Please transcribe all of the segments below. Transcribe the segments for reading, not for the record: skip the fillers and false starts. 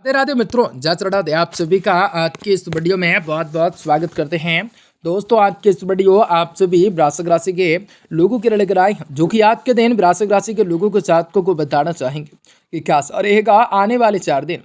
राधे राधे मित्रों, जय श्री राधे। आप सभी का आज की इस वीडियो में बहुत बहुत स्वागत करते हैं। दोस्तों, आज की इस वीडियो आप सभी वृश्चिक राशि के लोगों के लिए लेकर आए हैं, जो कि आज के दिन वृश्चिक राशि के लोगों के साथ को बताना चाहेंगे कि क्या रहेगा आने वाले 4 दिन,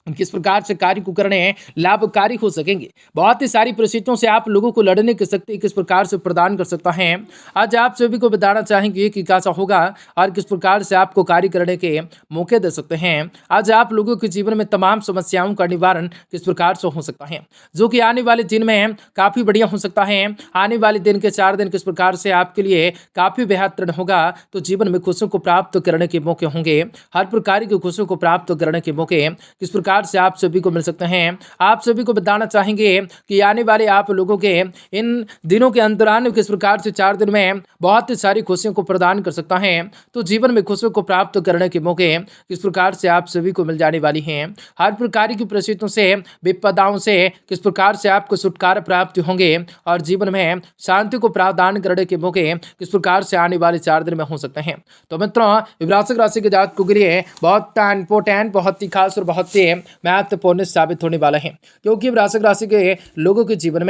किस प्रकार से कार्य को करने लाभकारी हो सकेंगे। बहुत ही सारी परिस्थितियों से आप लोगों को लड़ने की शक्ति किस प्रकार से प्रदान कर सकता है, आज आप सभी को बताना चाहेंगे कि कैसा होगा और किस प्रकार से आपको कार्य करने के मौके दे सकते हैं। आज आप लोगों के जीवन में तमाम समस्याओं का निवारण किस प्रकार से हो सकता है, जो कि आने वाले दिन में काफ़ी बढ़िया हो सकता है। आने वाले दिन के 4 दिन किस प्रकार से आपके लिए काफ़ी बेहतरीन होगा, तो जीवन में खुशियों को प्राप्त करने के मौके होंगे। हर प्रकार की खुशियों को प्राप्त करने के मौके किस प्रकार से आप सभी को मिल सकते हैं। आप सभी को बताना चाहेंगे कि आने वाले आप लोगों के इन दिनों के अंतराल किस प्रकार से 4 दिन में बहुत ही सारी खुशियों को प्रदान कर सकता है। तो जीवन में खुशियों को प्राप्त करने के मौके किस प्रकार से आप सभी को मिल जाने वाली हैं। हर प्रकार की परिस्थितियों से, विपदाओं से किस प्रकार से आपको छुटकारा प्राप्त होंगे और जीवन में शांति को प्रदान करने के मौके किस प्रकार से आने वाले 4 दिन में हो सकते हैं। तो मित्रों, वृश्चिक राशि के जातकों के लिए बहुत इंपॉर्टेंट, बहुत ही खास और बहुत ही महत्वपूर्ण साबित होने वाला है, क्योंकि वृश्चिक राशि के लोगों के जीवन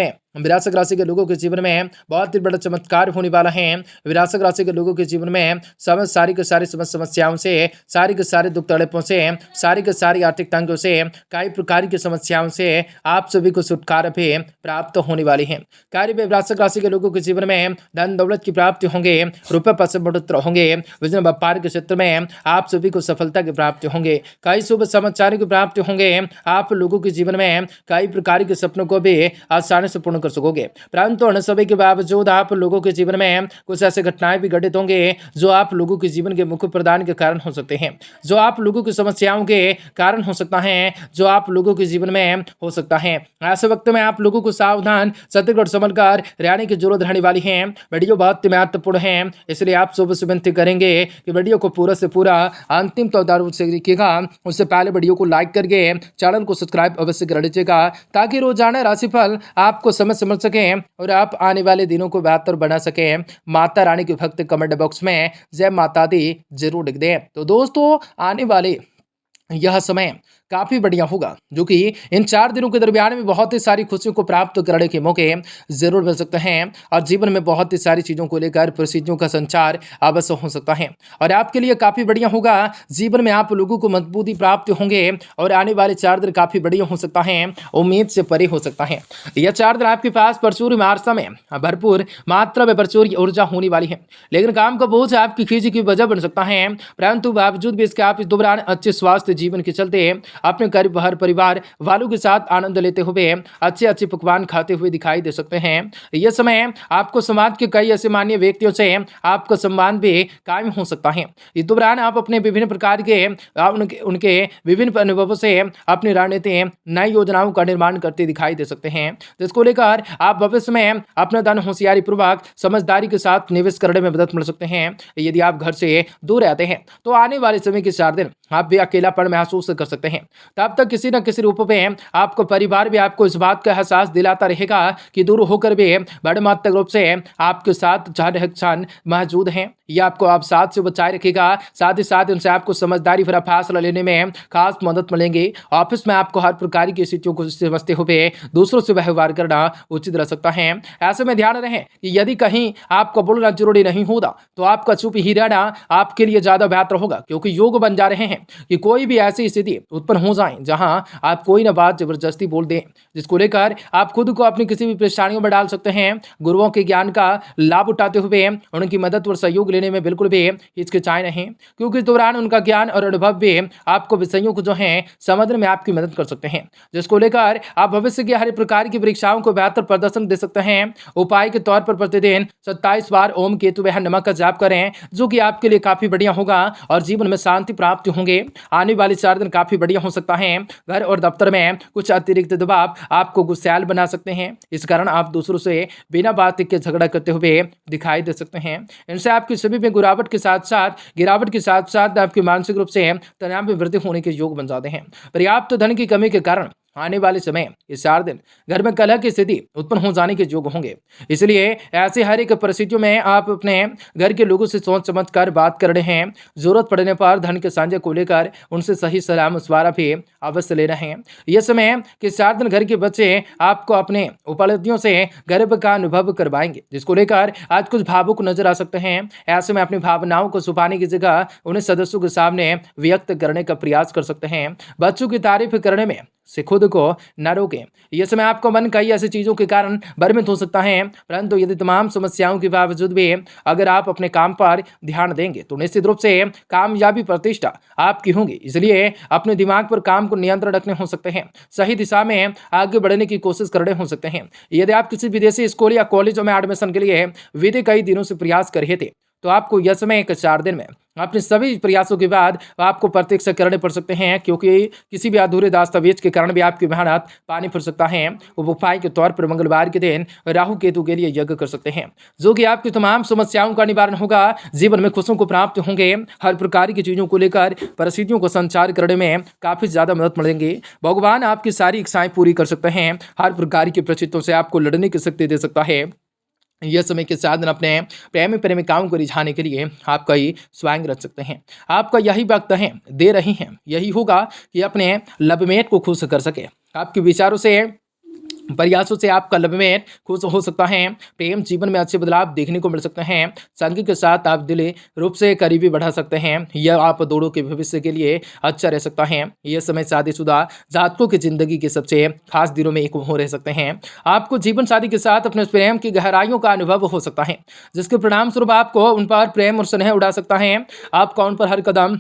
में बहुत ही बड़ा चमत्कार होने वाला है। वृश्चिक राशि के लोगों के जीवन में सारी के सारी समस्याओं से, सारी के सारे दुख तड़पों से, सारी के सारी आर्थिक तंगों से, कई प्रकार की समस्याओं से आप सभी को छुटकारा भी प्राप्त होने वाली है। कार्य में वृश्चिक राशि के लोगों के जीवन में धन दौलत की प्राप्ति होंगे, रुपये पैसे बढ़ोतरी होंगे, बिजनेस व्यापार के क्षेत्र में आप सभी को सफलता की प्राप्ति होंगे, कई शुभ समाचारों की प्राप्ति होंगे। आप लोगों के जीवन में कई प्रकार के सपनों को भी आसानी से पूर्ण कर सकोगे, परंतु उन सभी के बावजूद आप लोगों के जीवन में कुछ ऐसे घटनाएं भी घटित होंगे जो आप लोगों के जीवन के मुख्य प्रदान के कारण हो सकते हैं, जो आप लोगों की समस्याओं के कारण हो सकता है, जो आप लोगों के जीवन में हो सकता है। ऐसे वक्त में आप लोगों को सावधान, सतर्क और संभल कर रहने की जरूरत रहने वाली है। वीडियो बहुत महत्वपूर्ण है, इसलिए आप सुबह से विनती करेंगे कि वीडियो को पूरा से पूरा अंतिम तौर से देखिएगा। उससे पहले वीडियो को लाइक करके चैनल को सब्सक्राइब अवश्य कर लीजिएगा, ताकि रोजाना राशिफल आपको समझ सके और आप आने वाले दिनों को बेहतर बना सके। माता रानी के भक्त कमेंट बॉक्स में जय माता दी जरूर लिख दें। तो दोस्तों, आने वाले यह समय काफ़ी बढ़िया होगा, जो कि इन 4 दिनों के दरमियान में बहुत ही सारी खुशियों को प्राप्त करने के मौके जरूर मिल सकते हैं और जीवन में बहुत ही सारी चीज़ों को लेकर परिस्थितियों का संचार अवश्य हो सकता है और आपके लिए काफ़ी बढ़िया होगा। जीवन में आप लोगों को मजबूती प्राप्त होंगे और आने वाले 4 दिन काफ़ी बढ़िया हो सकता है, उम्मीद से परे हो सकता है। यह 4 दिन आपके पास प्रचुर मात्रा में, भरपूर मात्रा में प्रचुर ऊर्जा होने वाली है, लेकिन काम का बोझ आपकी खींच की वजह बन सकता है, परंतु बावजूद भी इसके आप इस दौरान अच्छे स्वास्थ्य जीवन के चलते अपने हर परिवार वालों के साथ आनंद लेते हुए अच्छे अच्छे पकवान खाते हुए दिखाई दे सकते हैं। यह समय आपको समाज के कई ऐसे मान्य व्यक्तियों से आपका सम्मान भी कायम हो सकता है। इस दौरान आप अपने विभिन्न प्रकार के उनके विभिन्न अनुभवों से अपनी रणनीति, नई योजनाओं का निर्माण करते दिखाई दे सकते हैं, जिसको लेकर आप भविष्य में अपना धन होशियारी पूर्वक, समझदारी के साथ निवेश करने में मदद मिल सकते हैं। यदि आप घर से दूर रहते हैं तो आने वाले समय के 4 दिन आप भी अकेलापन महसूस कर सकते हैं। तब तक किसी न किसी रूप में आपको परिवार भी आपको इस बात का एहसास दिलाता रहेगा कि दूर होकर भी बड़े मात्रा रूप से आपके साथ क्षण मौजूद हैं। ये आपको आप साथ से बचाए रखेगा, साथ ही साथ उनसे आपको समझदारी भरा फैसला लेने में खास मदद मिलेंगे। ऑफिस में आपको हर प्रकार की स्थितियों को समझते हुए दूसरों से व्यवहार करना उचित रह सकता है। ऐसे में ध्यान रहे कि यदि कहीं आपको बोलना जरूरी नहीं होता तो आपका चुप ही रहना आपके लिए ज्यादा बेहतर होगा, क्योंकि योग बन जा रहे हैं कि कोई भी ऐसी स्थिति उत्पन्न हो जाए जहां आप कोई ना बात जबरदस्ती बोल दें, जिसको लेकर आप खुद को अपनी किसी भी परेशानियों में डाल सकते हैं। गुरुओं के ज्ञान का लाभ उठाते हुए उनकी मदद और सहयोग लेने में बिल्कुल भी हिचकिचाए नहीं, क्योंकि इस दौरान उनका ज्ञान और अनुभव भी आपको विषयों को जो है समझने में आपकी मदद कर सकते हैं, जिसको लेकर आप भविष्य की हर प्रकार की परीक्षाओं को बेहतर प्रदर्शन दे सकते हैं। उपाय के तौर पर प्रतिदिन 27 बार ओम केतु वह नमक का जाप करें, जो कि आपके लिए काफी बढ़िया होगा और जीवन में शांति प्राप्त होंगे। आने वाले 4 दिन काफी बढ़िया हो सकता है। घर और दफ्तर में कुछ अतिरिक्त दबाव आपको गुस्सैल बना सकते हैं, इस कारण आप दूसरों से बिना बात के झगड़ा करते हुए दिखाई दे सकते हैं। इनसे आपकी सभी में गिरावट के साथ साथ आपके मानसिक रूप से तनाव में वृद्धि होने के योग बन जाते हैं। पर्याप्त धन की कमी के कारण आने वाले समय ये 4 दिन घर में कलह की स्थिति उत्पन्न हो जाने के योग होंगे। इसलिए ऐसे हर एक परिस्थितियों में आप अपने घर के लोगों से सोच समझ कर बात कर रहे हैं। जरूरत पड़ने पर धन के साझे को लेकर उनसे सही सलाह मशवरा भी अवश्य ले रहे हैं। यह समय के 4 दिन घर के बच्चे आपको अपने उपलब्धियों से गर्व का अनुभव करवाएंगे, जिसको लेकर आज कुछ भावुक नजर आ सकते हैं। ऐसे में अपनी भावनाओं को छुपाने की जगह उन्हें सदस्यों के सामने व्यक्त करने का प्रयास कर सकते हैं। बच्चों की तारीफ करने में से खुद को न रोकें। यह समय आपको मन कई ऐसी चीजों के कारण भ्रमित हो सकता है, परंतु यदि तमाम समस्याओं के बावजूद भी अगर आप अपने काम पर ध्यान देंगे तो निश्चित रूप से कामयाबी प्रतिष्ठा आपकी होगी। इसलिए अपने दिमाग पर काम को नियंत्रण रखने हो सकते हैं, सही दिशा में आगे बढ़ने की कोशिश करने हो सकते हैं। यदि आप किसी विदेशी स्कूल या कॉलेजों में एडमिशन के लिए बीते कई दिनों से प्रयास कर रहे थे तो आपको यह समय एक 4 दिन में अपने सभी प्रयासों के बाद आपको प्रतीक्षा करने पड़ सकते हैं, क्योंकि किसी भी अधूरे दस्तावेज के कारण भी आपकी मेहनत पानी फिर सकता है। उपाय के तौर पर मंगलवार के दिन राहु केतु के लिए यज्ञ कर सकते हैं, जो कि आपकी तमाम समस्याओं का निवारण होगा। जीवन में खुशियों को प्राप्त होंगे। हर प्रकार की चीजों को लेकर परिस्थितियों को संचार करने में काफी ज्यादा मदद मिलेंगे। भगवान आपकी सारी इच्छाएं पूरी कर सकते हैं। हर प्रकार की परिस्थितियों से आपको लड़ने की शक्ति दे सकता है। यह समय के साथ अपने प्रेमिकाओं को रिझाने के लिए आप कई स्वांग रच सकते हैं। आपका यही वक्त है दे रही हैं, यही होगा कि अपने लवमेट को खुश कर सके। आपके विचारों से प्रयासों से आपका लवमेट खुश हो सकता है। प्रेम जीवन में अच्छे बदलाव देखने को मिल सकते हैं। संगी के साथ आप दिली रूप से करीबी बढ़ा सकते हैं। यह आप दोनों के भविष्य के लिए अच्छा रह सकता है। यह समय शादीशुदा जातकों की जिंदगी के सबसे खास दिनों में एक हो रह सकते हैं। आपको जीवन साथी के साथ अपने प्रेम की गहराइयों का अनुभव हो सकता है, जिसके परिणाम स्वरूप आपको उन पर प्रेम और स्नेह उड़ा सकता है। आपका उन पर हर कदम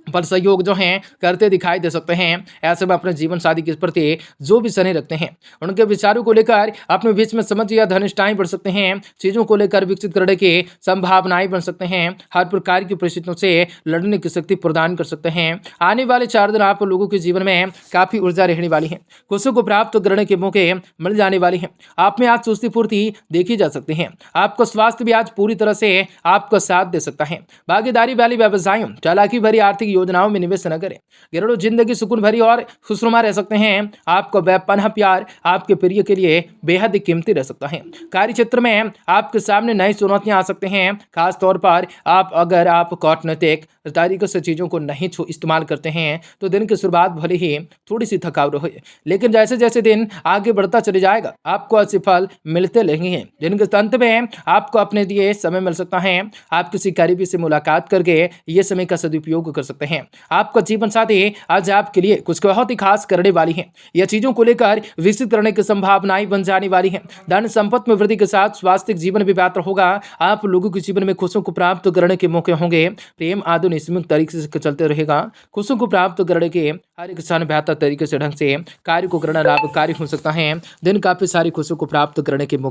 पर सहयोग जो हैं करते दिखाई दे सकते हैं। ऐसे में अपने जीवन साथी के प्रति जो भी स्नेह रखते हैं उनके विचारों को लेकर अपने बीच में समझ या घनिष्ठताएं बढ़ सकते हैं। चीजों को लेकर विकसित करने की संभावनाएं बन सकते हैं। हर प्रकार की परिस्थितियों से लड़ने की शक्ति प्रदान कर सकते हैं। आने वाले 4 दिन आप लोगों के जीवन में काफी ऊर्जा रहने वाली है। खुशियों को प्राप्त करने के मौके मिल जाने वाले हैं। आप में आज चुस्ती फुर्ती देखी जा सकती है। आपका स्वास्थ्य भी आज पूरी तरह से आपका साथ दे सकता है। भागीदारी वाली व्यवसायों, चालाकी भरी आर्थिक योजनाओं में निवेश न करें। घरेलू जिंदगी सुकून भरी और खुशनुमा रह सकते हैं। आपका बेपनाह प्यार आपके प्रिय के लिए बेहद कीमती रह सकता है। कार्य क्षेत्र में आपके सामने नई चुनौतियां आ सकते हैं। खास तौर पर अगर आप कूटनीतिक तरीके से चीजों को नहीं इस्तेमाल करते हैं तो दिन की शुरुआत भले ही थोड़ी सी थकाऊ रहे, लेकिन जैसे जैसे दिन आगे बढ़ता चले जाएगा आपको अच्छे फल मिलते रहेंगे। दिन के अंत में आपको अपने लिए समय मिल सकता है। आप किसी करीबी से मुलाकात करके ये समय का सदुपयोग कर सकते हैं। आपका जीवन साथी आज आपके लिए कुछ बहुत ही खास करने वाली है। यह चीजों को लेकर विकसित करने की संभावनाएं बन जाने वाली है। धन संपत्ति में वृद्धि के साथ स्वास्थ्य जीवन भी बेहतर होगा। आप लोगों के जीवन में खुशियों को प्राप्त करने के मौके होंगे। प्रेम आदि नियमित तरीके से चलते रहेगा। खुशियों को प्राप्त करने के हर एक इंसान बेहतर तरीके से ढंग से कार्य को करना लाभकारी हो सकता है। दिन काफी सारी खुशियों को प्राप्त करने के मौके